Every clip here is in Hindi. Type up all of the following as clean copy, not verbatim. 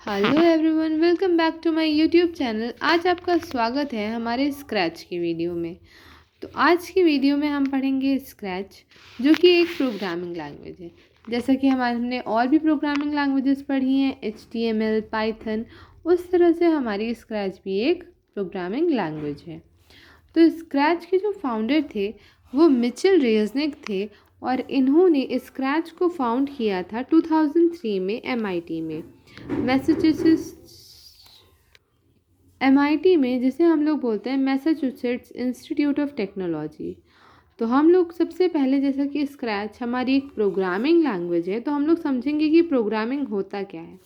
Hello everyone, welcome back to my YouTube channel. आज आपका स्वागत है हमारे स्क्रैच की वीडियो में। तो आज की वीडियो में हम पढ़ेंगे स्क्रैच, जो कि एक प्रोग्रामिंग लैंग्वेज है। जैसा कि हमने और भी प्रोग्रामिंग लैंग्वेजेस पढ़ी हैं, HTML, पाइथन, उस तरह से हमारी स्क्रैच भी एक प्रोग्रामिंग लैंग्वेज है। तो स्क्रैच के जो फाउंडर थे वो मिचेल रेज़निक थे, और इन्होंने स्क्रैच को फाउंड किया था 2003 में MIT में, मैसाचुसेट्स MIT में, जिसे हम लोग बोलते हैं मैसाचुसेट्स इंस्टीट्यूट ऑफ टेक्नोलॉजी। तो हम लोग सबसे पहले, जैसा कि स्क्रैच हमारी एक प्रोग्रामिंग लैंग्वेज है, तो हम लोग समझेंगे कि प्रोग्रामिंग होता क्या है।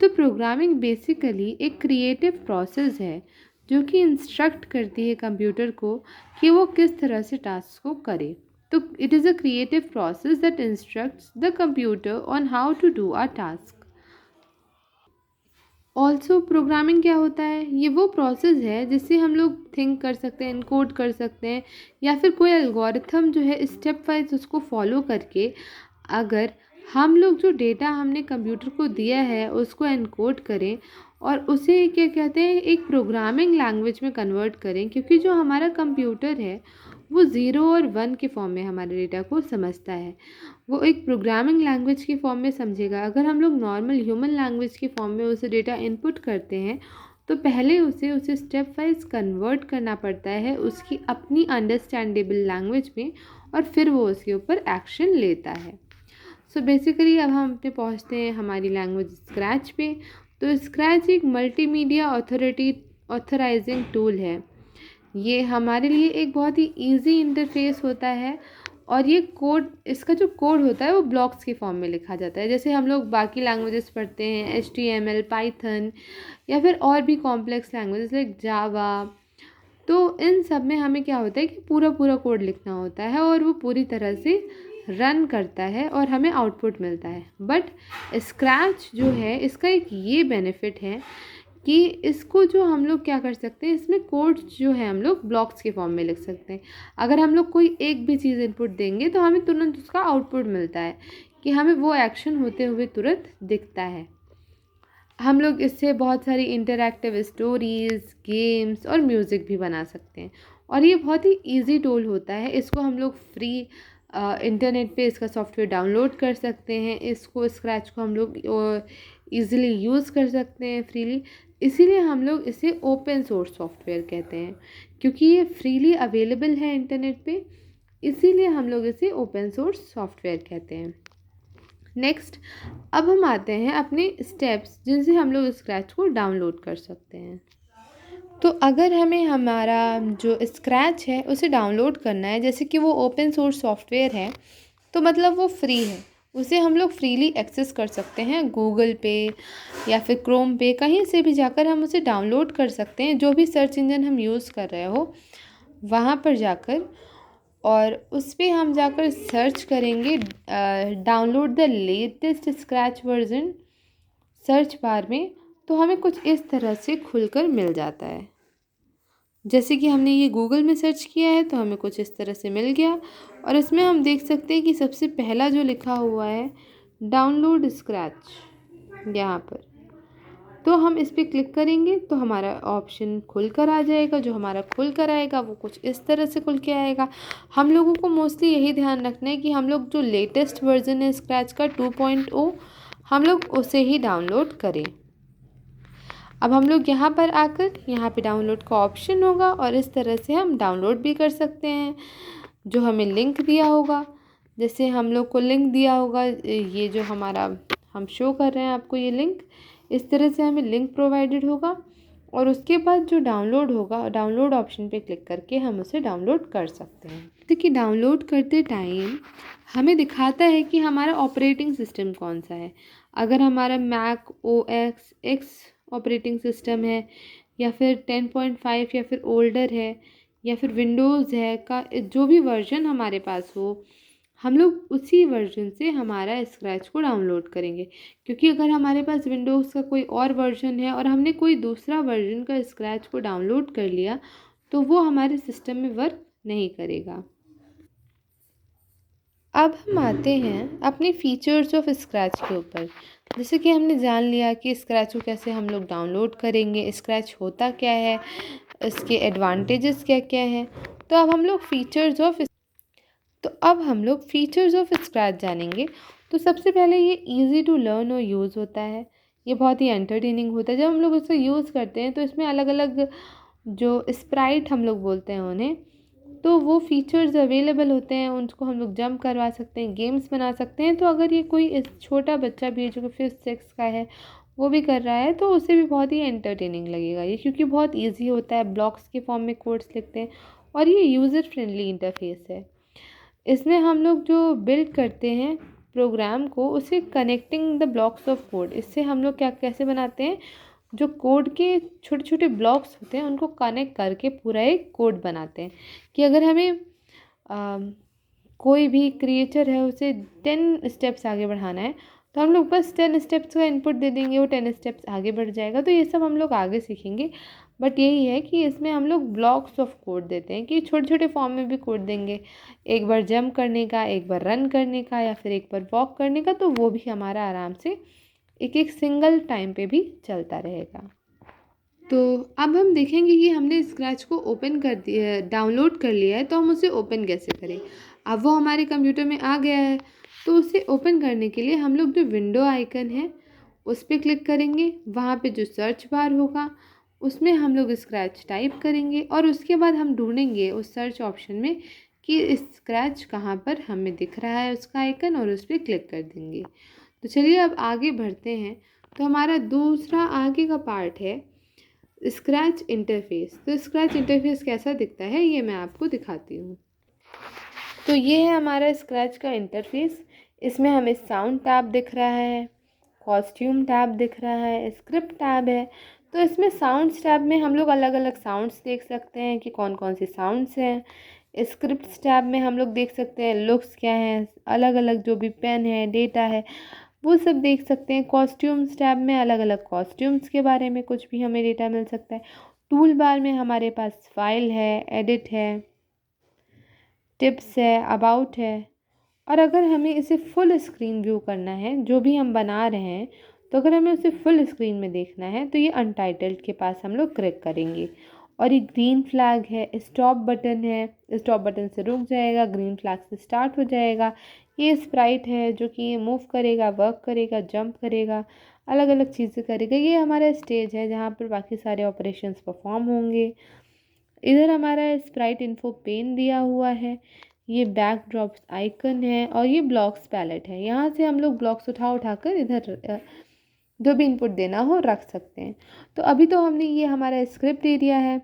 तो प्रोग्रामिंग बेसिकली एक क्रिएटिव प्रोसेस है जो कि इंस्ट्रक्ट करती है कंप्यूटर को कि वो किस तरह से टास्क को करे। तो it is a creative process that instructs the computer on how to do a task. Also programming क्या होता है, ये वो प्रोसेस है जिससे हम लोग थिंक कर सकते हैं, इनकोड कर सकते हैं, या फिर कोई एल्गोरिथम जो है स्टेप वाइज उसको फॉलो करके अगर हम लोग जो डेटा हमने कंप्यूटर को दिया है उसको एनकोड करें और उसे क्या कहते हैं एक प्रोग्रामिंग लैंग्वेज में कन्वर्ट करें। क्योंकि जो हमारा कंप्यूटर है वो 0 और 1 के फॉर्म में हमारे डेटा को समझता है, वो एक प्रोग्रामिंग लैंग्वेज के फॉर्म में समझेगा। अगर हम लोग नॉर्मल ह्यूमन लैंग्वेज के फॉर्म में उसे डेटा इनपुट करते हैं तो पहले उसे स्टेप वाइज कन्वर्ट करना पड़ता है उसकी अपनी अंडरस्टैंडेबल लैंग्वेज में, और फिर वो उसके ऊपर एक्शन लेता है। सो बेसिकली अब हम अपने पहुँचते हैं हमारी लैंग्वेज स्क्रैच पे। तो स्क्रैच एक मल्टीमीडिया ऑथराइजिंग टूल है। ये हमारे लिए एक बहुत ही इजी इंटरफेस होता है, और ये कोड, इसका जो कोड होता है वो ब्लॉक्स के फॉर्म में लिखा जाता है। जैसे हम लोग बाकी लैंग्वेजेस पढ़ते हैं, HTML, पाइथन, या फिर और भी कॉम्प्लेक्स लैंग्वेजेस लाइक जावा, तो इन सब में हमें क्या होता है कि पूरा पूरा कोड लिखना होता है और वो पूरी तरह से रन करता है और हमें आउटपुट मिलता है। बट स्क्रैच जो है इसका एक ये बेनिफिट है कि इसको जो हम लोग क्या कर सकते हैं, इसमें कोड जो है हम लोग ब्लॉक्स के फॉर्म में लिख सकते हैं। अगर हम लोग कोई एक भी चीज़ इनपुट देंगे तो हमें तुरंत उसका आउटपुट मिलता है कि हमें वो एक्शन होते हुए तुरंत दिखता है। हम लोग इससे बहुत सारी इंटरैक्टिव स्टोरीज़, गेम्स और म्यूज़िक भी बना सकते हैं, और ये बहुत ही इजी टूल होता है। इसको हम लोग फ्री इंटरनेट पे इसका सॉफ्टवेयर डाउनलोड कर सकते हैं। इसको स्क्रैच को हम लोग ईज़िली यूज़ कर सकते हैं फ्रीली। इसीलिए हम लोग इसे ओपन सोर्स सॉफ्टवेयर कहते हैं, क्योंकि ये फ्रीली अवेलेबल है इंटरनेट पे, इसीलिए हम लोग इसे ओपन सोर्स सॉफ्टवेयर कहते हैं। नेक्स्ट, अब हम आते हैं अपने स्टेप्स जिनसे हम लोग स्क्रैच को डाउनलोड कर सकते हैं। तो अगर हमें हमारा जो स्क्रैच है उसे डाउनलोड करना है, जैसे कि वो ओपन सोर्स सॉफ्टवेयर है तो मतलब वो फ्री है, उसे हम लोग फ्रीली एक्सेस कर सकते हैं। गूगल पे या फिर क्रोम पे, कहीं से भी जाकर हम उसे डाउनलोड कर सकते हैं। जो भी सर्च इंजन हम यूज़ कर रहे हो वहाँ पर जाकर, और उस पर हम जाकर सर्च करेंगे download the latest scratch version search bar में, तो हमें कुछ इस तरह से खुलकर मिल जाता है। जैसे कि हमने ये गूगल में सर्च किया है तो हमें कुछ इस तरह से मिल गया, और इसमें हम देख सकते हैं कि सबसे पहला जो लिखा हुआ है डाउनलोड स्क्रैच यहाँ पर, तो हम इस पर क्लिक करेंगे तो हमारा ऑप्शन खुल कर आ जाएगा। जो हमारा खुल कर आएगा वो कुछ इस तरह से खुल के आएगा। हम लोगों को मोस्टली यही ध्यान रखना है कि हम लोग जो लेटेस्ट वर्जन है स्क्रैच का 2.0, हम लोग उसे ही डाउनलोड करें। अब हम लोग यहाँ पर आकर यहाँ पे डाउनलोड का ऑप्शन होगा, और इस तरह से हम डाउनलोड भी कर सकते हैं। जो हमें लिंक दिया होगा, जैसे हम लोग को लिंक दिया होगा, ये जो हमारा हम शो कर रहे हैं आपको ये लिंक, इस तरह से हमें लिंक प्रोवाइडेड होगा, और उसके बाद जो डाउनलोड होगा, डाउनलोड ऑप्शन पे क्लिक करके हम उसे डाउनलोड कर सकते हैं। जैसे कि डाउनलोड करते टाइम हमें दिखाता है कि हमारा ऑपरेटिंग सिस्टम कौन सा है। अगर हमारा Mac OS X operating system है, या फिर 10.5 या फिर ओल्डर है, या फिर विंडोज़ है का जो भी वर्जन हमारे पास हो, हम लोग उसी वर्जन से हमारा स्क्रैच को डाउनलोड करेंगे। क्योंकि अगर हमारे पास विंडोज़ का कोई और वर्जन है और हमने कोई दूसरा वर्जन का स्क्रैच को डाउनलोड कर लिया तो वो हमारे सिस्टम में वर्क नहीं करेगा। अब हम आते हैं अपने फीचर्स ऑफ स्क्रैच के ऊपर। जैसे कि हमने जान लिया कि स्क्रैच को कैसे हम लोग डाउनलोड करेंगे, स्क्रैच होता क्या है, इसके एडवांटेजेस क्या क्या हैं। तो अब हम लोग फीचर्स ऑफ स्क्रैच जानेंगे। तो सबसे पहले ये इजी टू लर्न और यूज़ होता है। ये बहुत ही एंटरटेनिंग होता है। जब हम लोग उसको यूज़ करते हैं तो इसमें अलग अलग जो स्प्राइट हम लोग बोलते हैं उन्हें, तो वो फीचर्स अवेलेबल होते हैं। उनको हम लोग जंप करवा सकते हैं, गेम्स बना सकते हैं। तो अगर ये कोई इस छोटा बच्चा भी है जो कि 5th 6th का है, वो भी कर रहा है, तो उसे भी बहुत ही एंटरटेनिंग लगेगा ये, क्योंकि बहुत ईजी होता है। ब्लॉक्स के फॉर्म में कोड्स लिखते हैं और ये यूज़र फ्रेंडली इंटरफेस है। इसमें हम लोग जो बिल्ड करते हैं प्रोग्राम को, उसे connecting the blocks of code, इससे हम लोग क्या कैसे बनाते हैं, जो कोड के छोटे छोटे ब्लॉक्स होते हैं उनको कनेक्ट करके पूरा एक कोड बनाते हैं। कि अगर हमें कोई भी क्रिएचर है उसे 10 स्टेप्स आगे बढ़ाना है, तो हम लोग बस 10 स्टेप्स का इनपुट दे देंगे, वो 10 स्टेप्स आगे बढ़ जाएगा। तो ये सब हम लोग आगे सीखेंगे। बट यही है कि इसमें हम लोग ब्लॉक्स ऑफ कोड देते हैं कि छोटे छोटे फॉर्म में भी कोड देंगे। एक बार जंप करने का, एक बार रन करने का, या फिर एक बार वॉक करने का, तो वो भी हमारा आराम से एक एक सिंगल टाइम पे भी चलता रहेगा। तो अब हम देखेंगे कि हमने स्क्रैच को ओपन कर दिया, डाउनलोड कर लिया है, तो हम उसे ओपन कैसे करें। अब वो हमारे कंप्यूटर में आ गया है, तो उसे ओपन करने के लिए हम लोग जो विंडो आइकन है उस पर क्लिक करेंगे। वहाँ पे जो सर्च बार होगा उसमें हम लोग स्क्रैच टाइप करेंगे और उसके बाद हम ढूंढेंगे उस सर्च ऑप्शन में कि स्क्रैच कहाँ पर हमें दिख रहा है उसका आइकन, और उस पर क्लिक कर देंगे। तो चलिए अब आगे बढ़ते हैं। तो हमारा दूसरा आगे का पार्ट है स्क्रैच इंटरफेस। तो स्क्रैच इंटरफेस कैसा दिखता है ये मैं आपको दिखाती हूँ। तो ये है हमारा स्क्रैच का इंटरफेस। इसमें हमें साउंड टैब दिख रहा है, कॉस्ट्यूम टैब दिख रहा है, स्क्रिप्ट टैब है। तो इसमें साउंड्स टैब में हम लोग अलग अलग साउंड्स देख सकते हैं कि कौन कौन से साउंड्स हैं। स्क्रिप्ट्स टैब में हम लोग देख सकते हैं लुक्स क्या हैं, अलग अलग जो भी पेन है, डेटा है, वो सब देख सकते हैं। कॉस्ट्यूम्स टैब में अलग अलग कॉस्ट्यूम्स के बारे में कुछ भी हमें डेटा मिल सकता है। टूल बार में हमारे पास फाइल है, एडिट है, टिप्स है, अबाउट है। और अगर हमें इसे फुल स्क्रीन व्यू करना है, जो भी हम बना रहे हैं, तो अगर हमें उसे फुल स्क्रीन में देखना है तो ये अनटाइटल्ड के पास हम लोग क्लिक करेंगे। और ये ग्रीन फ्लैग है, स्टॉप बटन है, स्टॉप बटन से रुक जाएगा, ग्रीन फ्लैग से स्टार्ट हो जाएगा। ये स्प्राइट है जो कि ये मूव करेगा, वर्क करेगा, जंप करेगा, अलग अलग चीज़ें करेगा। ये हमारा स्टेज है जहाँ पर बाकी सारे ऑपरेशंस परफॉर्म होंगे। इधर हमारा स्प्राइट इन्फो पेन दिया हुआ है, ये बैकड्रॉप आइकन है, और ये ब्लॉक्स पैलेट है। यहाँ से हम लोग ब्लॉक्स उठा उठा कर इधर जो भी इनपुट देना हो रख सकते हैं। तो अभी तो हमने ये हमारा स्क्रिप्ट एरिया है।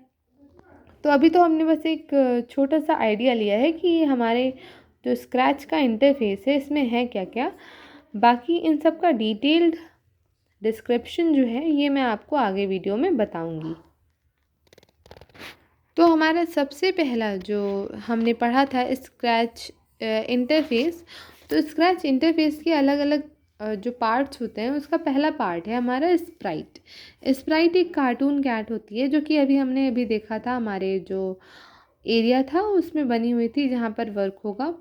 तो अभी तो हमने बस एक छोटा सा आइडिया लिया है कि ये हमारे जो स्क्रैच का इंटरफेस है इसमें है क्या क्या। बाकी इन सब का डिटेल्ड डिस्क्रिप्शन जो है ये मैं आपको आगे वीडियो में बताऊंगी। तो हमारा सबसे पहला जो हमने पढ़ा था स्क्रैच इंटरफेस। तो स्क्रैच इंटरफेस के अलग अलग जो पार्ट्स होते हैं, उसका पहला पार्ट है हमारा स्प्राइट। स्प्राइट एक कार्टून कैट होती है जो कि हमने अभी देखा था, हमारे जो एरिया था उसमें बनी हुई थी जहाँ पर वर्क होगा।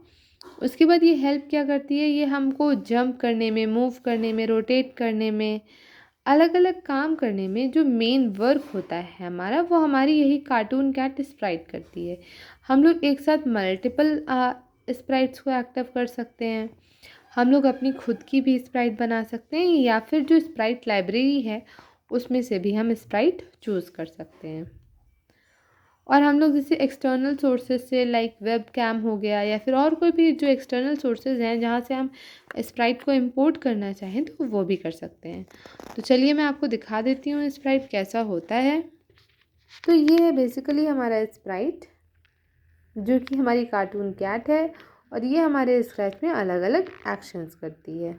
उसके बाद ये हेल्प क्या करती है, ये हमको जंप करने में, मूव करने में, रोटेट करने में, अलग अलग काम करने में जो मेन वर्क होता है हमारा, वो हमारी यही कार्टून कैट स्प्राइट करती है। हम लोग एक साथ मल्टीपल स्प्राइट्स को एक्टिव कर सकते हैं। हम लोग अपनी खुद की भी स्प्राइट बना सकते हैं, या फिर जो स्प्राइट लाइब्रेरी है उसमें से भी हम स्प्राइट चूज़ कर सकते हैं। और हम लोग जैसे एक्सटर्नल सोर्सेज से लाइक वेब कैम हो गया, या फिर और कोई भी जो एक्सटर्नल सोर्सेज हैं जहाँ से हम स्प्राइट को इंपोर्ट करना चाहें तो वो भी कर सकते हैं। तो चलिए मैं आपको दिखा देती हूँ स्प्राइट कैसा होता है। तो ये है बेसिकली हमारा स्प्राइट जो कि हमारी कार्टून कैट है, और ये हमारे स्क्रैच में अलग अलग एक्शंस करती है।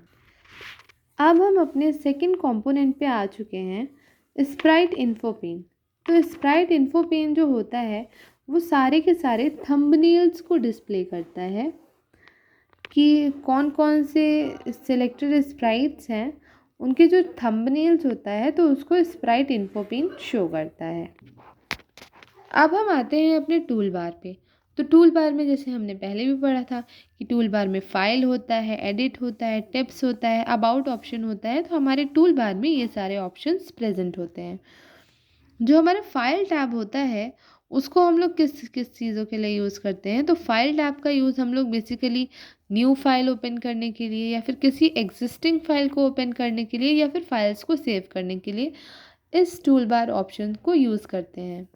अब हम अपने सेकंड कंपोनेंट पे आ चुके हैं, स्प्राइट इन्फो पेन। तो स्प्राइट इन्फो पेन जो होता है वो सारे के सारे थंबनेल्स को डिस्प्ले करता है कि कौन कौन से सिलेक्टेड स्प्राइट्स हैं, उनके जो थंबनेल्स होता है तो उसको स्प्राइट इन्फो पेन शो करता है। अब हम आते हैं अपने टूल बार पे। तो टूल बार में जैसे हमने पहले भी पढ़ा था कि टूल बार में फाइल होता है, एडिट होता है, टिप्स होता है, अबाउट ऑप्शन होता है। तो हमारे टूल बार में ये सारे ऑप्शंस प्रेजेंट होते हैं। जो हमारा फाइल टैब होता है उसको हम लोग किस किस चीज़ों के लिए यूज़ करते हैं, तो फाइल टैब का यूज़ हम लोग बेसिकली न्यू फाइल ओपन करने के लिए, या फिर किसी एग्जिस्टिंग फाइल को ओपन करने के लिए, या फिर फाइल्स को सेव करने के लिए इस टूल बार ऑप्शन को यूज़ करते हैं।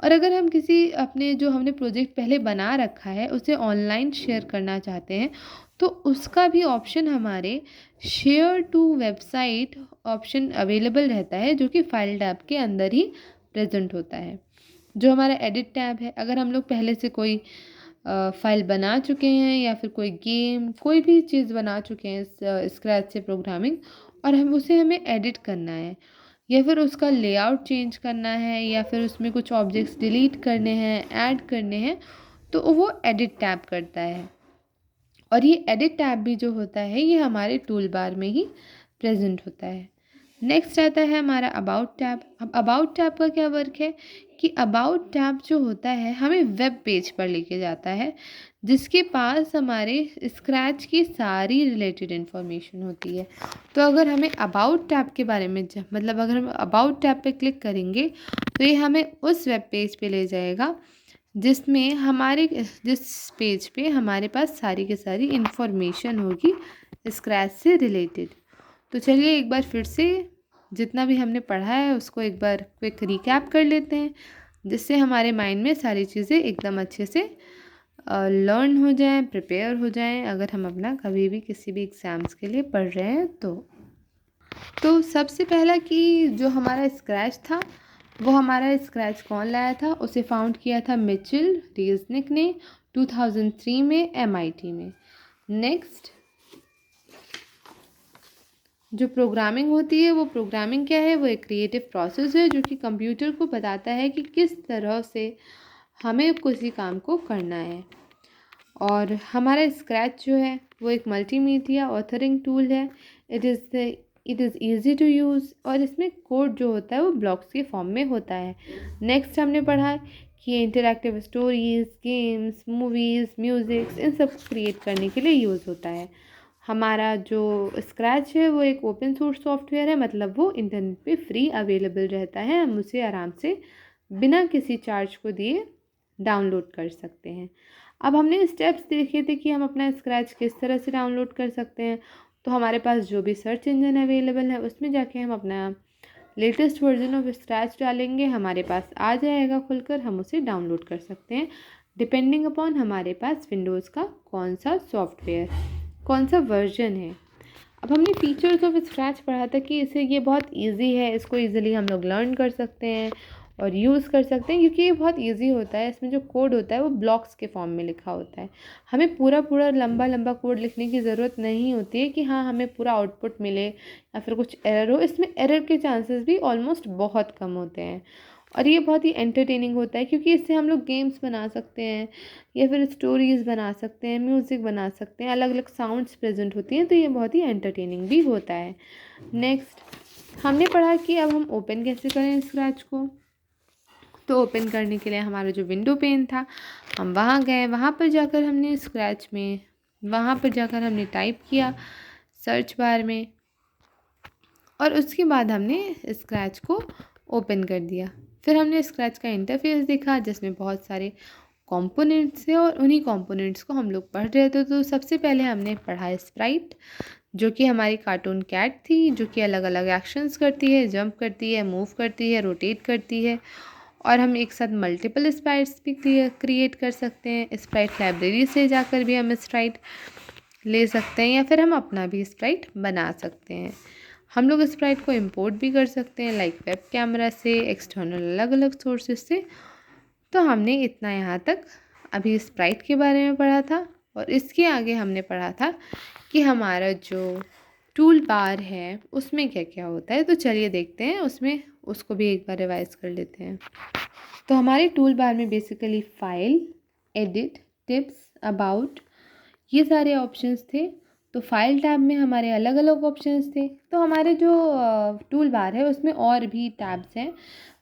और अगर हम किसी अपने जो हमने प्रोजेक्ट पहले बना रखा है उसे ऑनलाइन शेयर करना चाहते हैं, तो उसका भी ऑप्शन हमारे share to website option available रहता है, जो कि फाइल टैब के अंदर ही प्रेजेंट होता है। जो हमारा एडिट टैब है, अगर हम लोग पहले से कोई फाइल बना चुके हैं या फिर कोई गेम कोई भी चीज़ बना चुके हैं स्क्रैच से प्रोग्रामिंग, और हमें एडिट करना है, या फिर उसका लेआउट चेंज करना है, या फिर उसमें कुछ ऑब्जेक्ट्स डिलीट करने हैं, ऐड करने हैं, तो वो एडिट टैब करता है। और ये एडिट टैब भी जो होता है ये हमारे टूल बार में ही प्रेजेंट होता है। नेक्स्ट आता है हमारा अबाउट टैब। अब अबाउट टैब का क्या वर्क है कि अबाउट टैब जो होता है हमें वेब पेज पर लेके जाता है, जिसके पास हमारे स्क्रैच की सारी रिलेटेड इन्फॉर्मेशन होती है। तो अगर हमें अबाउट टैब के बारे में मतलब अगर हम अबाउट टैब पे क्लिक करेंगे तो ये हमें उस वेब पेज पे ले जाएगा जिस पेज पे हमारे पास सारी की सारी इन्फॉर्मेशन होगी स्क्रैच से रिलेटेड। तो चलिए एक बार फिर से जितना भी हमने पढ़ा है उसको एक बार क्विक रिकैप कर लेते हैं, जिससे हमारे माइंड में सारी चीज़ें एकदम अच्छे से लर्न हो जाएं, प्रिपेयर हो जाएं, अगर हम अपना कभी भी किसी भी एग्ज़ाम्स के लिए पढ़ रहे हैं तो सबसे पहला कि जो हमारा स्क्रैच था वो हमारा स्क्रैच कौन लाया था, उसे फाउंड किया था मिचेल रेज़निक ने 2003 में MIT में। नेक्स्ट, जो प्रोग्रामिंग होती है वो प्रोग्रामिंग क्या है, वो एक क्रिएटिव प्रोसेस है जो कि कंप्यूटर को बताता है कि किस तरह से हमें किसी काम को करना है। और हमारा स्क्रैच जो है वो एक मल्टीमीडिया ऑथरिंग टूल है। It is easy to use, और इसमें कोड जो होता है वो ब्लॉक्स के फॉर्म में होता है। नेक्स्ट हमने पढ़ा कि interactive stories, games, movies, musics, इन सब क्रिएट करने के लिए यूज़ होता है। हमारा जो स्क्रैच है वो एक ओपन सोर्स सॉफ्टवेयर है, मतलब वो इंटरनेट पे फ्री अवेलेबल रहता है, हम उसे आराम से बिना किसी चार्ज को दिए डाउनलोड कर सकते हैं। अब हमने स्टेप्स देखे थे कि हम अपना स्क्रैच किस तरह से डाउनलोड कर सकते हैं। तो हमारे पास जो भी सर्च इंजन अवेलेबल है उसमें जाके हम अपना लेटेस्ट वर्जन ऑफ स्क्रैच डालेंगे, हमारे पास आ जाएगा खुलकर, हम उसे डाउनलोड कर सकते हैं डिपेंडिंग अपॉन हमारे पास विंडोज़ का कौन सा सॉफ्टवेयर, कौन सा वर्जन है। अब हमने फीचर्स ऑफ स्क्रैच पढ़ा था कि ये बहुत इजी है, इसको इजीली हम लोग लर्न कर सकते हैं और यूज़ कर सकते हैं, क्योंकि ये बहुत इजी होता है। इसमें जो कोड होता है वो ब्लॉक्स के फॉर्म में लिखा होता है। हमें पूरा पूरा लंबा लंबा कोड लिखने की ज़रूरत नहीं होती है कि हाँ हमें पूरा आउटपुट मिले या फिर कुछ एरर हो। इसमें एरर के चांसेस भी ऑलमोस्ट बहुत कम होते हैं, और ये बहुत ही एंटरटेनिंग होता है क्योंकि इससे हम लोग गेम्स बना सकते हैं, या फिर स्टोरीज़ बना सकते हैं, म्यूज़िक बना सकते हैं, अलग अलग साउंड्स प्रेजेंट होती हैं, तो ये बहुत ही एंटरटेनिंग भी होता है। नेक्स्ट हमने पढ़ा कि अब हम ओपन कैसे करें स्क्रैच को। तो ओपन करने के लिए हमारा जो विंडो पेन था हम वहाँ गए, वहाँ पर जाकर हमने स्क्रैच में टाइप किया सर्च बार में, और उसके बाद हमने स्क्रैच को ओपन कर दिया। फिर हमने स्क्रैच का इंटरफेस देखा जिसमें बहुत सारे कंपोनेंट्स हैं, और उन्हीं कंपोनेंट्स को हम लोग पढ़ रहे थे। तो सबसे पहले हमने पढ़ा स्प्राइट, जो कि हमारी कार्टून कैट थी, जो कि अलग अलग एक्शंस करती है, जंप करती है, मूव करती है, रोटेट करती है। और हम एक साथ मल्टीपल स्प्राइट्स भी क्रिएट कर सकते हैं। स्प्राइट लाइब्रेरी से जाकर भी हम स्प्राइट ले सकते हैं, या फिर हम अपना भी स्प्राइट बना सकते हैं। हम लोग स्प्राइट को इंपोर्ट भी कर सकते हैं, लाइक वेब कैमरा से, एक्सटर्नल अलग अलग सोर्सेज से। तो हमने इतना यहाँ तक अभी स्प्राइट के बारे में पढ़ा था, और इसके आगे हमने पढ़ा था कि हमारा जो टूल बार है उसमें क्या क्या होता है। तो चलिए देखते हैं उसको भी एक बार रिवाइज कर लेते हैं। तो हमारे टूल बार में basically file, edit, tips, about, ये सारे ऑप्शंस थे। तो फाइल टैब में हमारे अलग अलग ऑप्शंस थे। तो हमारे जो टूल बार है उसमें और भी टैब्स हैं,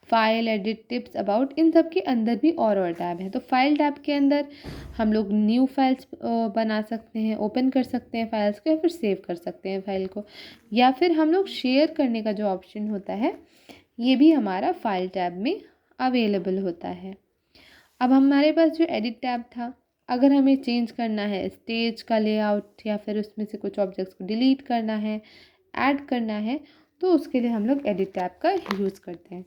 फाइल, एडिट, टिप्स, अबाउट, इन सब के अंदर भी और टैब हैं। तो फाइल टैब के अंदर हम लोग न्यू फाइल्स बना सकते हैं, ओपन कर सकते हैं फाइल्स को, या फिर सेव कर सकते हैं फाइल को, या फिर हम लोग शेयर करने का जो ऑप्शन होता है ये भी हमारा फाइल टैब में अवेलेबल होता है। अब हमारे पास जो एडिट टैब था, अगर हमें चेंज करना है स्टेज का लेआउट या फिर उसमें से कुछ ऑब्जेक्ट्स को डिलीट करना है, ऐड करना है, तो उसके लिए हम लोग एडिट टैब का यूज़ करते हैं।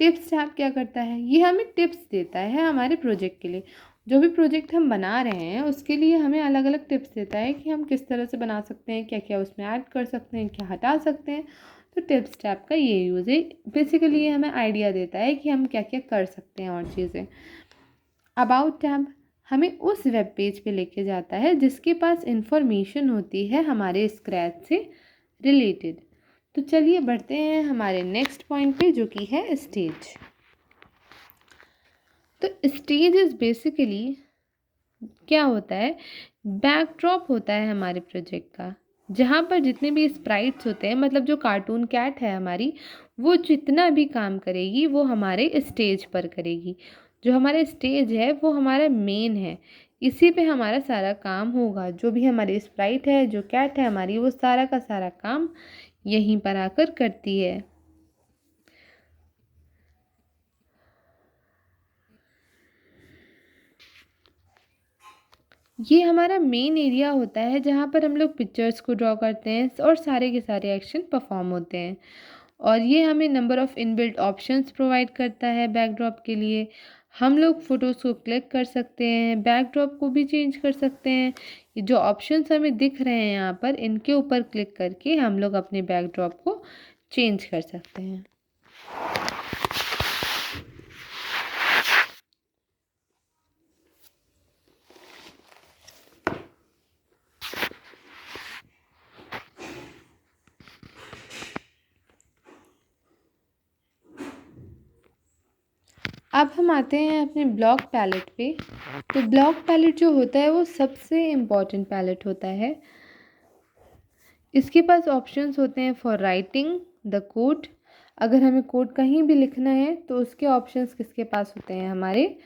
टिप्स टैब क्या करता है, ये हमें टिप्स देता है हमारे प्रोजेक्ट के लिए। जो भी प्रोजेक्ट हम बना रहे हैं उसके लिए हमें अलग अलग टिप्स देता है कि हम किस तरह से बना सकते हैं, क्या क्या उसमें ऐड कर सकते हैं, क्या हटा सकते हैं। तो टिप्स टैब का ये यूज़ है। बेसिकली ये हमें आइडिया देता है कि हम क्या क्या कर सकते हैं और चीज़ें। अबाउट टैब हमें उस वेब पेज पे लेके जाता है जिसके पास इंफॉर्मेशन होती है हमारे स्क्रैच से रिलेटेड। तो चलिए बढ़ते हैं हमारे नेक्स्ट पॉइंट पे, जो कि है स्टेज। तो स्टेज इज़ बेसिकली क्या होता है, बैकड्रॉप होता है हमारे प्रोजेक्ट का, जहाँ पर जितने भी स्प्राइट्स होते हैं, मतलब जो कार्टून कैट है हमारी, वो जितना भी काम करेगी वो हमारे स्टेज पर करेगी। जो हमारा स्टेज है वो हमारा मेन है, इसी पे हमारा सारा काम होगा। जो भी हमारी स्प्राइट है, जो कैट है हमारी, वो सारा का सारा काम यहीं पर आकर करती है। ये हमारा मेन एरिया होता है जहाँ पर हम लोग पिक्चर्स को ड्रॉ करते हैं और सारे के सारे एक्शन परफॉर्म होते हैं। और ये हमें number of inbuilt options provide करता है बैकड्रॉप के लिए। हम लोग फ़ोटोज़ को क्लिक कर सकते हैं, बैकड्रॉप को भी चेंज कर सकते हैं। ये जो ऑप्शंस हमें दिख रहे हैं यहाँ पर, इनके ऊपर क्लिक करके हम लोग अपने बैकड्रॉप को चेंज कर सकते हैं। अब हम आते हैं अपने ब्लॉक पैलेट पे। तो ब्लॉक पैलेट जो होता है वो सबसे इम्पॉर्टेंट पैलेट होता है। इसके पास ऑप्शंस होते हैं फॉर राइटिंग द कोड। अगर हमें कोड कहीं भी लिखना है तो उसके ऑप्शंस किसके पास होते हैं हमारे,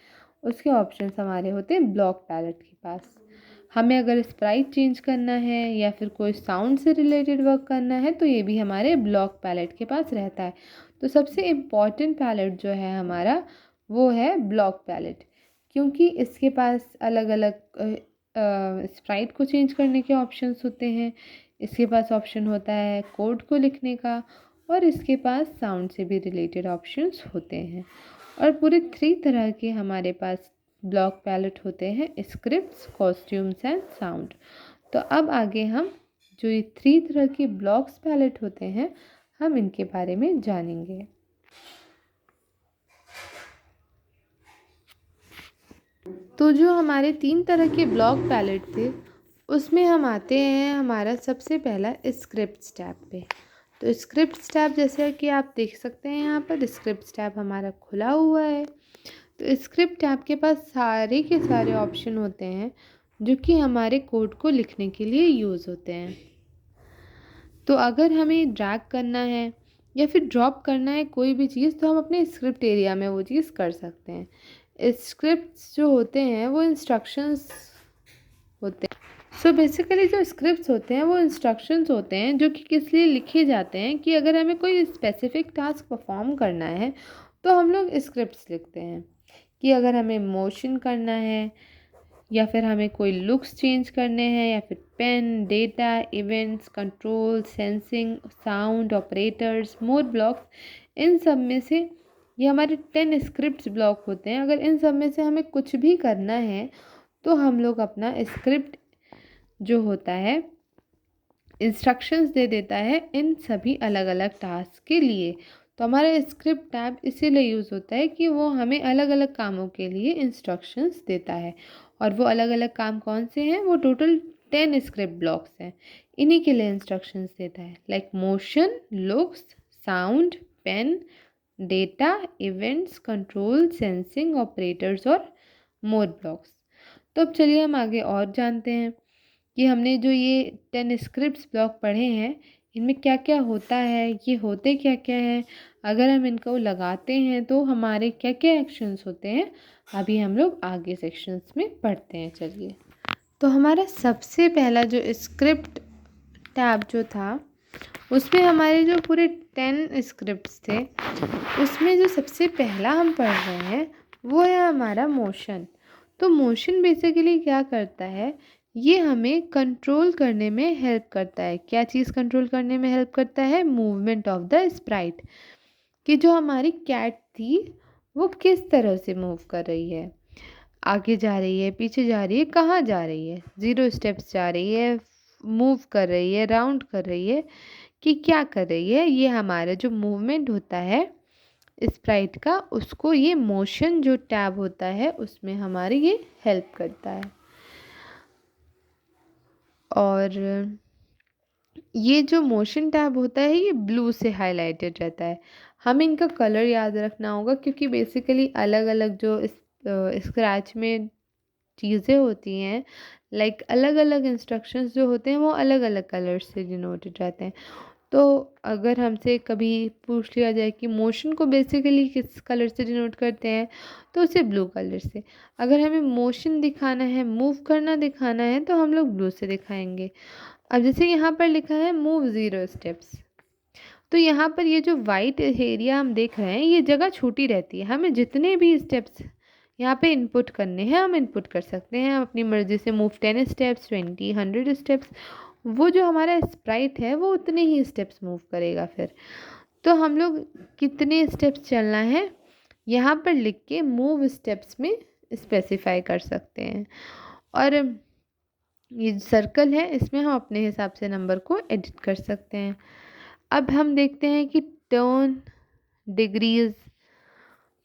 उसके ऑप्शंस हमारे होते हैं ब्लॉक पैलेट के पास। हमें अगर स्प्राइट चेंज करना है या फिर कोई साउंड से रिलेटेड वर्क करना है तो ये भी हमारे ब्लॉक पैलेट के पास रहता है। तो सबसे इम्पॉर्टेंट पैलेट जो है हमारा वो है ब्लॉक पैलेट, क्योंकि इसके पास अलग अलग स्प्राइट को चेंज करने के ऑप्शंस होते हैं, इसके पास ऑप्शन होता है कोड को लिखने का, और इसके पास साउंड से भी रिलेटेड ऑप्शंस होते हैं। और पूरे 3 तरह के हमारे पास ब्लॉक पैलेट होते हैं, स्क्रिप्ट्स, कॉस्ट्यूम्स एंड साउंड। तो अब आगे हम जो ये 3 तरह के ब्लॉक्स पैलेट होते हैं हम इनके बारे में जानेंगे। तो जो हमारे 3 तरह के ब्लॉक पैलेट थे उसमें हम आते हैं हमारा सबसे पहला स्क्रिप्ट्स टैब पे। तो स्क्रिप्ट्स टैब जैसे कि आप देख सकते हैं यहाँ पर स्क्रिप्ट्स टैब हमारा खुला हुआ है। तो स्क्रिप्ट टैब के पास सारे के सारे ऑप्शन होते हैं जो कि हमारे कोड को लिखने के लिए यूज़ होते हैं। तो अगर हमें ड्रैग करना है या फिर ड्रॉप करना है कोई भी चीज़, तो हम अपने स्क्रिप्ट एरिया में वो चीज़ कर सकते हैं। स्क्रिप्ट्स जो होते हैं वो इंस्ट्रक्शंस होते हैं। सो बेसिकली जो स्क्रिप्ट्स होते हैं वो इंस्ट्रक्शंस होते हैं जो कि किस लिए लिखे जाते हैं कि अगर हमें कोई स्पेसिफिक टास्क परफॉर्म करना है तो हम लोग स्क्रिप्ट्स लिखते हैं। कि अगर हमें मोशन करना है या फिर हमें कोई लुक्स चेंज करने हैं या फिर pen, data, events, control, sensing, sound, operators, more blocks, इन सब में से ये हमारे 10 स्क्रिप्ट्स ब्लॉक होते हैं। अगर इन सब में से हमें कुछ भी करना है तो हम लोग अपना स्क्रिप्ट जो होता है इंस्ट्रक्शंस दे देता है इन सभी अलग अलग टास्क के लिए। तो हमारा स्क्रिप्ट टैब इसीलिए यूज़ होता है कि वो हमें अलग अलग कामों के लिए इंस्ट्रक्शंस देता है। और वो अलग अलग काम कौन से हैं, वो टोटल 10 स्क्रिप्ट ब्लॉक्स हैं, इन्हीं के लिए इंस्ट्रक्शंस देता है। Like motion, looks, sound, pen, data, events, control, sensing, operators और मोर ब्लॉक्स। तो अब चलिए हम आगे और जानते हैं कि हमने जो ये 10 स्क्रिप्ट्स ब्लॉक पढ़े हैं इनमें क्या क्या होता है, ये होते क्या क्या है, अगर हम इनको लगाते हैं तो हमारे क्या क्या एक्शंस होते हैं, अभी हम लोग आगे सेक्शंस में पढ़ते हैं। चलिए, तो हमारा सबसे पहला जो स्क्रिप्ट टैब जो था, उसमें हमारे जो पूरे 10 स्क्रिप्ट्स थे, उसमें जो सबसे पहला हम पढ़ रहे हैं वो है हमारा मोशन। तो मोशन बेसिकली क्या करता है, ये हमें कंट्रोल करने में हेल्प करता है। क्या चीज़ कंट्रोल करने में हेल्प करता है? मूवमेंट ऑफ द स्प्राइट, कि जो हमारी कैट थी वो किस तरह से मूव कर रही है, आगे जा रही है, पीछे जा रही है, कहाँ जा रही है, 0 स्टेप्स जा रही है, मूव कर रही है, राउंड कर रही है, कि क्या कर रही है। ये हमारा जो मूवमेंट होता है स्प्राइट का, उसको ये मोशन जो टैब होता है उसमें हमारी ये हेल्प करता है। और ये जो मोशन टैब होता है ये ब्लू से हाईलाइटेड रहता है। हमें इनका कलर याद रखना होगा, क्योंकि बेसिकली अलग अलग जो स्क्रैच में चीज़ें होती हैं, लाइक अलग अलग इंस्ट्रक्शंस जो होते हैं वो अलग अलग कलर से डिनोटेड रहते हैं। तो अगर हमसे कभी पूछ लिया जाए कि मोशन को बेसिकली किस कलर से डिनोट करते हैं, तो उसे ब्लू कलर से। अगर हमें मोशन दिखाना है, मूव करना दिखाना है, तो हम लोग ब्लू से दिखाएंगे। अब जैसे यहाँ पर लिखा है मूव 0 स्टेप्स, तो यहाँ पर ये जो वाइट एरिया हम देख रहे हैं, ये जगह छोटी रहती है। हमें जितने भी स्टेप्स यहाँ पे इनपुट करने हैं हम इनपुट कर सकते हैं अपनी मर्ज़ी से। मूव 10 स्टेप्स, 20, 100 स्टेप्स, वो जो हमारा स्प्राइट है वो उतने ही स्टेप्स मूव करेगा। फिर तो हम लोग कितने स्टेप्स चलना है यहाँ पर लिख के मूव स्टेप्स में स्पेसिफाई कर सकते हैं। और ये सर्कल है, इसमें हम अपने हिसाब से नंबर को एडिट कर सकते हैं। अब हम देखते हैं कि टर्न डिग्रीज़,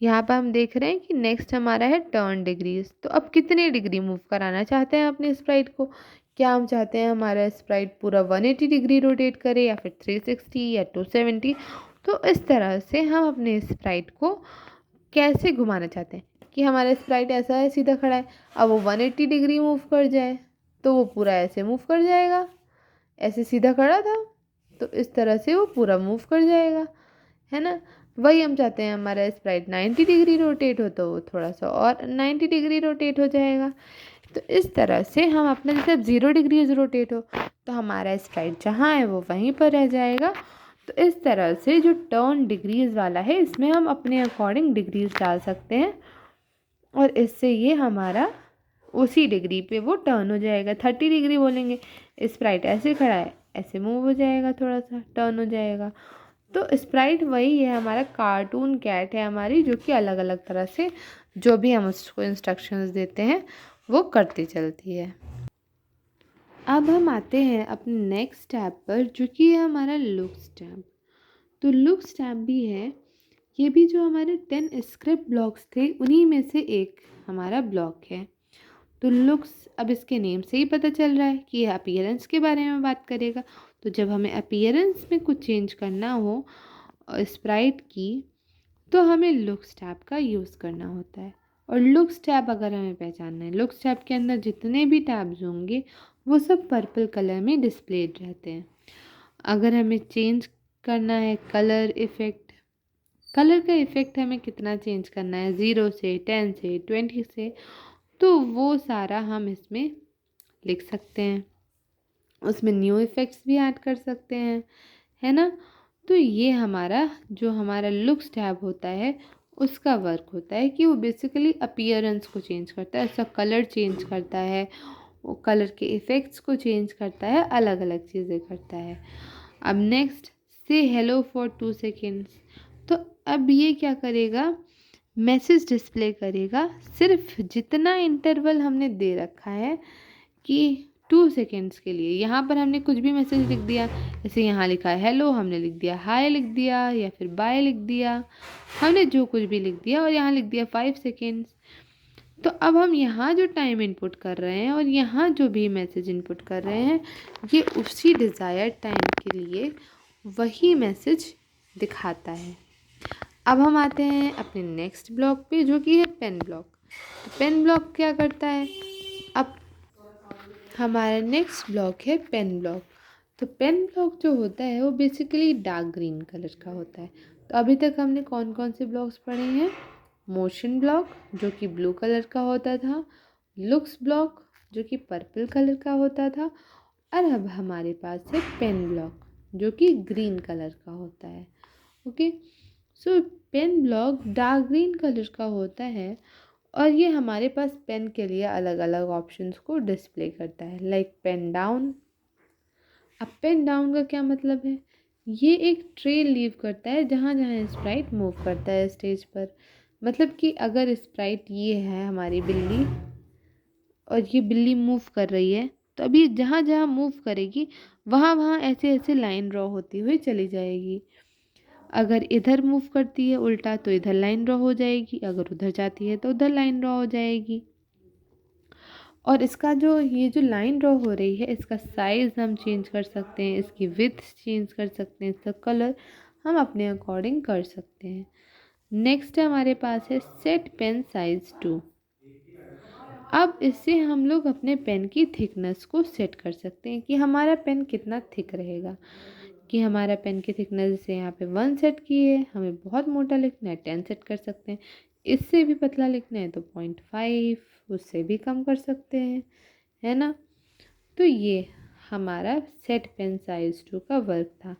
यहाँ पर हम देख रहे हैं कि नेक्स्ट हमारा है टर्न डिग्रीज़। तो अब कितने डिग्री मूव कराना चाहते हैं अपने स्प्राइट को? क्या हम चाहते हैं हमारा स्प्राइट पूरा 180 डिग्री रोटेट करे, या फिर 360 या 270? तो इस तरह से हम अपने स्प्राइट को कैसे घुमाना चाहते हैं कि हमारा स्प्राइट ऐसा है, सीधा खड़ा है, अब वो 180 डिग्री मूव कर जाए, तो वो पूरा ऐसे मूव कर जाएगा। ऐसे सीधा खड़ा था तो इस तरह से वो पूरा मूव कर जाएगा, है ना। वही हम चाहते हैं हमारा स्प्राइट 90 डिग्री रोटेट हो, तो वो थोड़ा सा और 90 डिग्री रोटेट हो जाएगा। तो इस तरह से हम अपने, जैसे 0 डिग्रीज रोटेट हो तो हमारा स्प्राइट जहाँ है वो वहीं पर रह जाएगा। तो इस तरह से जो टर्न डिग्रीज वाला है, इसमें हम अपने अकॉर्डिंग डिग्रीज डाल सकते हैं, और इससे ये हमारा उसी डिग्री पे वो टर्न हो जाएगा। 30 डिग्री बोलेंगे, स्प्राइट ऐसे खड़ा है, ऐसे मूव हो जाएगा, थोड़ा सा टर्न हो जाएगा। तो स्प्राइट वही है, हमारा कार्टून कैट है हमारी, जो कि अलग अलग तरह से जो भी हम उसको इंस्ट्रक्शंस देते हैं वो करती चलती है। अब हम आते हैं अपने नेक्स्ट टैब पर, जो कि है हमारा लुक्स टैब। तो लुक्स टैब भी है, ये भी जो हमारे 10 स्क्रिप्ट ब्लॉक्स थे उन्हीं में से एक हमारा ब्लॉक है। तो लुक्स, अब इसके नेम से ही पता चल रहा है कि यह अपीयरेंस के बारे में बात करेगा। तो जब हमें अपीयरेंस में कुछ चेंज करना हो स्प्राइट की, तो हमें लुक्स टैब का यूज़ करना होता है। और लुक्स टैब अगर हमें पहचानना है, लुक्स टैब के अंदर जितने भी टैब्स होंगे वो सब पर्पल कलर में डिस्प्लेड रहते हैं। अगर हमें चेंज करना है कलर इफ़ेक्ट, कलर का इफ़ेक्ट हमें कितना चेंज करना है, 0 से 10 से 20 से, तो वो सारा हम इसमें लिख सकते हैं। उसमें न्यू इफ़ेक्ट्स भी ऐड कर सकते हैं, है ना। तो ये हमारा जो हमारा लुक्स टैब होता है उसका वर्क होता है कि वो बेसिकली अपीयरेंस को चेंज करता है, उसका कलर चेंज करता है, वो कलर के इफ़ेक्ट्स को चेंज करता है, अलग अलग चीज़ें करता है। अब नेक्स्ट, से हेलो फॉर 2 सेकेंड्स। तो अब ये क्या करेगा, मैसेज डिस्प्ले करेगा सिर्फ जितना इंटरवल हमने दे रखा है कि 2 सेकेंड्स के लिए। यहाँ पर हमने कुछ भी मैसेज लिख दिया, जैसे यहाँ लिखा है हेलो, हमने लिख दिया हाय लिख दिया, या फिर बाय लिख दिया, हमने जो कुछ भी लिख दिया, और यहाँ लिख दिया 5 सेकेंड्स। तो अब हम यहाँ जो टाइम इनपुट कर रहे हैं और यहाँ जो भी मैसेज इनपुट कर रहे हैं, ये उसी डिज़ायर्ड टाइम के लिए वही मैसेज दिखाता है। अब हम आते हैं अपने नेक्स्ट ब्लॉक पे, जो कि है पेन ब्लॉक। तो पेन ब्लॉक क्या करता है, अब हमारा नेक्स्ट ब्लॉक है पेन ब्लॉक। तो पेन ब्लॉक जो होता है वो बेसिकली डार्क ग्रीन कलर का होता है। तो अभी तक हमने कौन कौन से ब्लॉक्स पढ़े हैं? मोशन ब्लॉक जो कि ब्लू कलर का होता था, लुक्स ब्लॉक जो कि पर्पल कलर का होता था, और अब हमारे पास है पेन ब्लॉक जो कि ग्रीन कलर का होता है। Okay, so pen block dark green colour का होता है और ये हमारे पास पेन के लिए अलग अलग ऑप्शंस को डिस्प्ले करता है, लाइक पेन डाउन। अब पेन डाउन का क्या मतलब है? ये एक ट्रेल लीव करता है जहाँ जहाँ स्प्राइट मूव करता है स्टेज पर। मतलब कि अगर स्प्राइट ये है हमारी बिल्ली और ये बिल्ली मूव कर रही है, तो अभी जहाँ जहाँ मूव करेगी वहाँ वहाँ ऐसे ऐसे लाइन ड्रॉ होती हुई चली जाएगी। अगर इधर मूव करती है उल्टा तो इधर लाइन ड्रॉ हो जाएगी, अगर उधर जाती है तो उधर लाइन ड्रॉ हो जाएगी। और इसका जो ये जो लाइन ड्रॉ हो रही है इसका साइज़ हम चेंज कर सकते हैं, इसकी विड्थ चेंज कर सकते हैं, इसका कलर हम अपने अकॉर्डिंग कर सकते हैं। नेक्स्ट हमारे पास है सेट पेन साइज टू। अब इससे हम लोग अपने पेन की थिकनेस को सेट कर सकते हैं कि हमारा पेन कितना थिक रहेगा। कि हमारा पेन की थिकनेस जैसे यहाँ पे 1 सेट की है, हमें बहुत मोटा लिखना है 10 सेट कर सकते हैं, इससे भी पतला लिखना है तो 0.5, उससे भी कम कर सकते हैं, है ना। तो ये हमारा सेट पेन साइज 2 का वर्क था।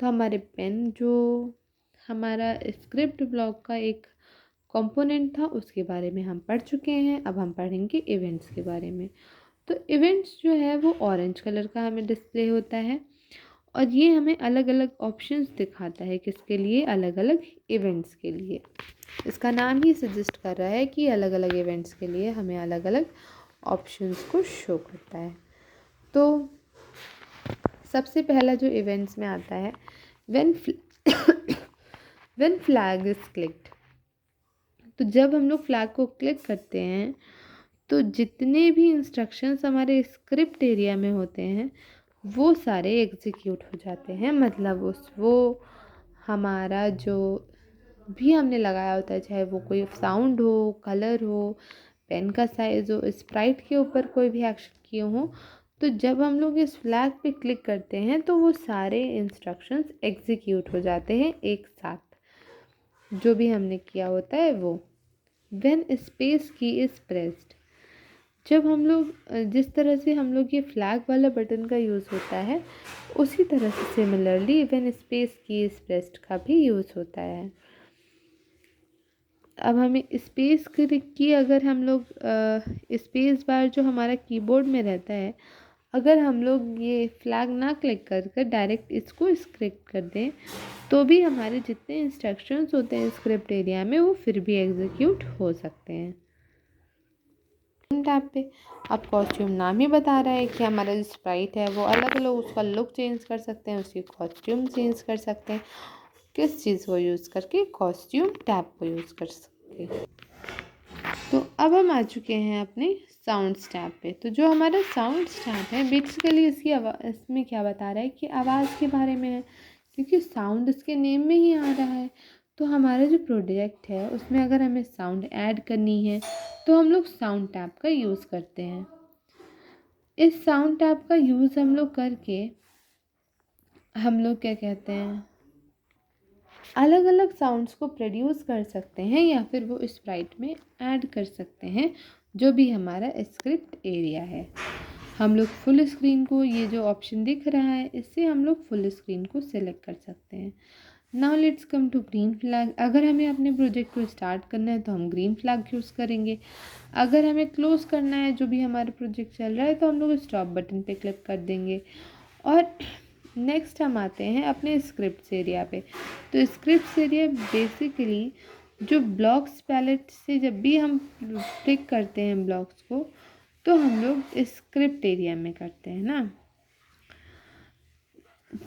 तो हमारे पेन जो हमारा स्क्रिप्ट ब्लॉक का एक कंपोनेंट था उसके बारे में हम पढ़ चुके हैं। अब हम पढ़ेंगे इवेंट्स के बारे में। तो इवेंट्स जो है वो ऑरेंज कलर का हमें डिस्प्ले होता है और ये हमें अलग अलग ऑप्शंस दिखाता है, किसके लिए? अलग अलग इवेंट्स के लिए। इसका नाम ही सजेस्ट कर रहा है कि अलग अलग इवेंट्स के लिए हमें अलग अलग ऑप्शंस को शो करता है। तो सबसे पहला जो इवेंट्स में आता है व्हेन फ्लैग इज क्लिक्ड। तो जब हम लोग फ्लैग को क्लिक करते हैं तो जितने भी इंस्ट्रक्शंस हमारे स्क्रिप्ट एरिया में होते हैं वो सारे एग्जीक्यूट हो जाते हैं। मतलब वो हमारा जो भी हमने लगाया होता है, चाहे वो कोई साउंड हो, कलर हो, पेन का साइज हो, स्प्राइट के ऊपर कोई भी एक्शन किए हो, तो जब हम लोग इस फ्लैग पे क्लिक करते हैं तो वो सारे इंस्ट्रक्शंस एग्जीक्यूट हो जाते हैं एक साथ, जो भी हमने किया होता है वो। व्हेन स्पेस की इज प्रेस्ड, जब हम लोग जिस तरह से हम लोग ये फ्लैग वाला बटन का यूज़ होता है उसी तरह से सिमिलरली व्हेन स्पेस की इज प्रेस्ड का भी यूज़ होता है। अब हमें स्पेस की अगर हम लोग स्पेस बार जो हमारा कीबोर्ड में रहता है, अगर हम लोग ये फ्लैग ना क्लिक कर कर डायरेक्ट इसको स्क्रिप्ट कर दें तो भी हमारे जितने इंस्ट्रक्शंस होते हैं स्क्रिप्ट एरिया में वो फिर भी एग्जीक्यूट हो सकते हैं। टैब पे अब कॉस्ट्यूम नाम ही बता रहा है कि हमारा जो स्प्राइट है वो अलग अलग उसका लुक चेंज कर सकते हैं, उसकी कॉस्ट्यूम चेंज कर सकते हैं। किस चीज़ को यूज़ करके? कॉस्ट्यूम टैब को यूज़ कर सकते हैं। तो अब हम आ चुके हैं अपने साउंड्स टैब पे। तो जो हमारा साउंड्स टैब है बेसिकली इसमें क्या बता रहा है कि आवाज़ के बारे में है, क्योंकि साउंड इसके नेम में ही आ रहा है। तो हमारा जो प्रोजेक्ट है उसमें अगर हमें साउंड ऐड करनी है तो हम लोग साउंड टैब का यूज़ करते हैं। इस साउंड टैब का यूज़ हम लोग करके हम लोग क्या कहते हैं, अलग अलग साउंड्स को प्रोड्यूस कर सकते हैं या फिर वो स्प्राइट में ऐड कर सकते हैं, जो भी हमारा स्क्रिप्ट एरिया है। हम लोग फुल स्क्रीन को, ये जो ऑप्शन दिख रहा है इससे हम लोग फुल स्क्रीन को सिलेक्ट कर सकते हैं। Now let's come to green flag. अगर हमें अपने प्रोजेक्ट को स्टार्ट करना है तो हम ग्रीन फ्लैग यूज़ करेंगे। अगर हमें क्लोज़ करना है जो भी हमारा प्रोजेक्ट चल रहा है तो हम लोग स्टॉप बटन पे क्लिक कर देंगे। और नेक्स्ट हम आते हैं अपने स्क्रिप्ट्स एरिया पे। तो स्क्रिप्ट्स एरिया बेसिकली जो ब्लॉक्स पैलेट से जब भी हम पिक करते हैं ब्लॉक्स को तो हम लोग स्क्रिप्ट एरिया में करते हैं ना।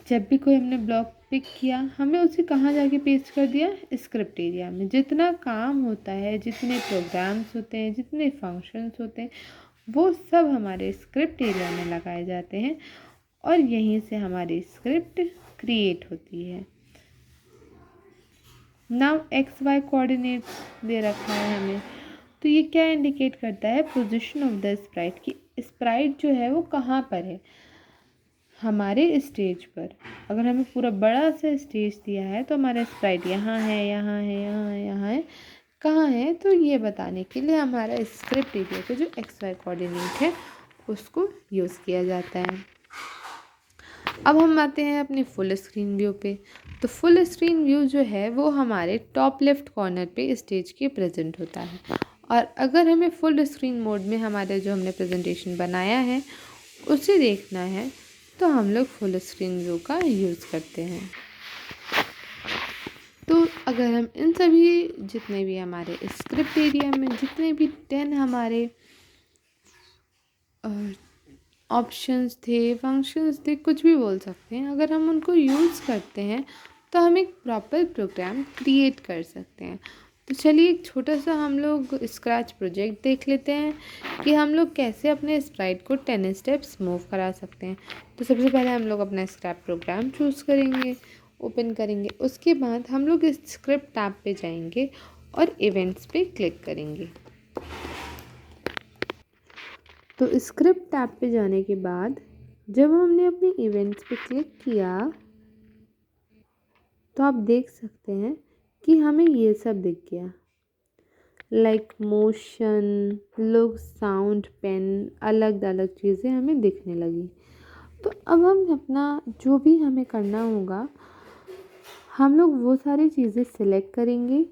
जब भी कोई हमने ब्लॉक पिक किया हमें उसे कहाँ जाके पेस्ट कर दिया? स्क्रिप्ट एरिया में। जितना काम होता है, जितने प्रोग्राम्स होते हैं, जितने फंक्शंस होते हैं वो सब हमारे स्क्रिप्ट एरिया में लगाए जाते हैं और यहीं से हमारी स्क्रिप्ट क्रिएट होती है। नाउ एक्स वाई कोऑर्डिनेट्स दे रखा है हमें, तो ये क्या इंडिकेट करता है? पोजीशन ऑफ द स्प्राइट, की स्प्राइट जो है वो कहाँ पर है। हमारे स्टेज पर अगर हमें पूरा बड़ा सा स्टेज दिया है तो हमारा स्प्राइट यहाँ है, यहाँ है, यहाँ है, यहाँ है, कहाँ है, तो ये बताने के लिए हमारा स्क्रिप्ट एरिया का जो एक्स वाई कोऑर्डिनेट है उसको यूज़ किया जाता है। अब हम आते हैं अपने फुल स्क्रीन व्यू पे। तो फुल स्क्रीन व्यू जो है वो हमारे टॉप लेफ्ट कॉर्नर पे स्टेज के प्रेजेंट होता है। और अगर हमें फुल स्क्रीन मोड में हमारे जो हमने प्रेजेंटेशन बनाया है उसे देखना है तो हम लोग फुल स्क्रीन व्यू का यूज़ करते हैं। तो अगर हम इन सभी जितने भी हमारे स्क्रिप्ट एरिया में जितने भी 10 हमारे ऑप्शंस थे, फंक्शंस थे, कुछ भी बोल सकते हैं, अगर हम उनको यूज़ करते हैं तो हम एक प्रॉपर प्रोग्राम क्रिएट कर सकते हैं। तो चलिए एक छोटा सा हम लोग स्क्रैच प्रोजेक्ट देख लेते हैं कि हम लोग कैसे अपने स्प्राइट को 10 स्टेप्स मूव करा सकते हैं। तो सबसे पहले हम लोग अपना स्क्रैप प्रोग्राम चूज़ करेंगे, ओपन करेंगे। उसके बाद हम लोग इस स्क्रिप्ट टैब पे जाएंगे और इवेंट्स पे क्लिक करेंगे। तो स्क्रिप्ट टैब पे जाने के बाद जब हमने अपने इवेंट्स पे क्लिक किया तो आप देख सकते हैं कि हमें ये सब दिख गया, like motion, look, sound, pen, अलग अलग चीज़ें हमें दिखने लगी। तो अब हम अपना जो भी हमें करना होगा हम लोग वो सारी चीज़ें सिलेक्ट करेंगे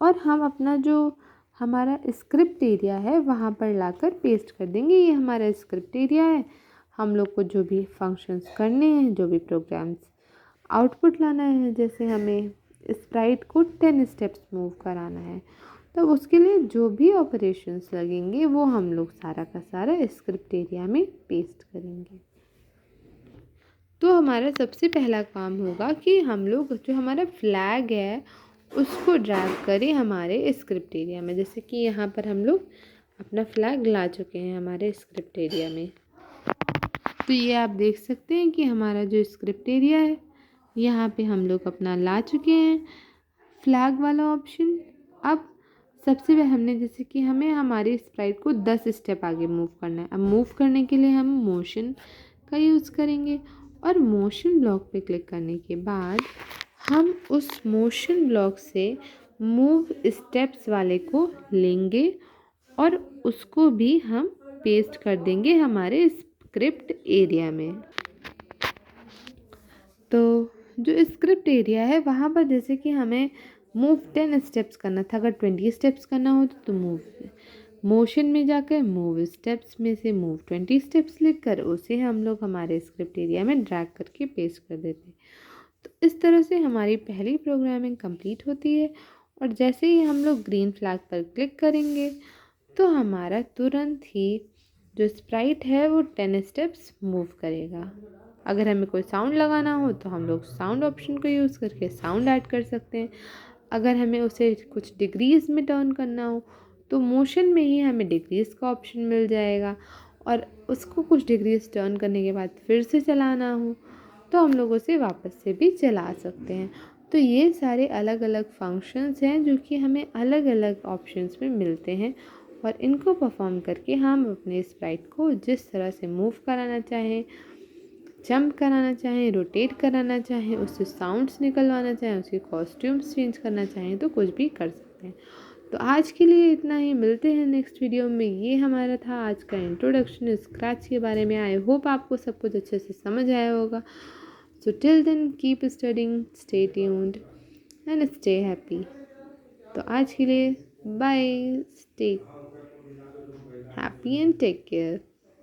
और हम अपना जो हमारा स्क्रिप्ट एरिया है वहाँ पर लाकर पेस्ट कर देंगे। ये हमारा स्क्रिप्ट एरिया है। हम लोग को जो भी फंक्शंस करने हैं, जो भी प्रोग्राम्स आउटपुट लाना है, जैसे हमें स्प्राइट को 10 स्टेप्स मूव कराना है तो उसके लिए जो भी ऑपरेशंस लगेंगे वो हम लोग सारा का सारा स्क्रिप्ट एरिया में पेस्ट करेंगे। तो हमारा सबसे पहला काम होगा कि हम लोग जो हमारा फ्लैग है उसको ड्रैग करें हमारे स्क्रिप्ट एरिया में। जैसे कि यहाँ पर हम लोग अपना फ्लैग ला चुके हैं हमारे स्क्रिप्ट एरिया में। तो ये आप देख सकते हैं कि हमारा जो स्क्रिप्ट एरिया है यहाँ पे हम लोग अपना ला चुके हैं फ्लैग वाला ऑप्शन। अब सबसे पहले हमने जैसे कि हमें हमारी स्प्राइट को 10 स्टेप आगे मूव करना है। अब मूव करने के लिए हम मोशन का यूज़ करेंगे और मोशन ब्लॉक पे क्लिक करने के बाद हम उस मोशन ब्लॉक से मूव स्टेप्स वाले को लेंगे और उसको भी हम पेस्ट कर देंगे हमारे स्क्रिप्ट एरिया में। तो जो स्क्रिप्ट एरिया है वहाँ पर जैसे कि हमें मूव 10 स्टेप्स करना था, अगर 20 स्टेप्स करना हो तो मूव मोशन में जाकर मूव स्टेप्स में से मूव 20 स्टेप्स लिखकर उसे हम लोग हमारे स्क्रिप्ट एरिया में ड्रैग करके पेस्ट कर देते हैं। तो इस तरह से हमारी पहली प्रोग्रामिंग कंप्लीट होती है। और जैसे ही हम लोग ग्रीन फ्लैग पर क्लिक करेंगे तो हमारा तुरंत ही जो स्प्राइट है वो 10 स्टेप्स मूव करेगा। अगर हमें कोई साउंड लगाना हो तो हम लोग साउंड ऑप्शन को यूज़ करके साउंड ऐड कर सकते हैं। अगर हमें उसे कुछ डिग्रीज़ में टर्न करना हो तो मोशन में ही हमें डिग्रीज़ का ऑप्शन मिल जाएगा। और उसको कुछ डिग्रीज़ टर्न करने के बाद फिर से चलाना हो तो हम लोग उसे वापस से भी चला सकते हैं। तो ये सारे अलग अलग फंक्शंस हैं जो कि हमें अलग अलग ऑप्शंस में मिलते हैं और इनको परफॉर्म करके हम अपने स्प्राइट को जिस तरह से मूव कराना चाहें, जंप कराना चाहें, रोटेट कराना चाहें, उससे साउंड्स निकलवाना चाहें, उसके कॉस्ट्यूम्स चेंज करना चाहें तो कुछ भी कर सकते हैं। तो आज के लिए इतना ही, मिलते हैं नेक्स्ट वीडियो में। ये हमारा था आज का इंट्रोडक्शन स्क्रैच के बारे में। आई होप आपको सब कुछ अच्छे से समझ आया होगा। So till then keep studying, stay tuned and stay happy. तो आज के लिए bye, stay happy and take care.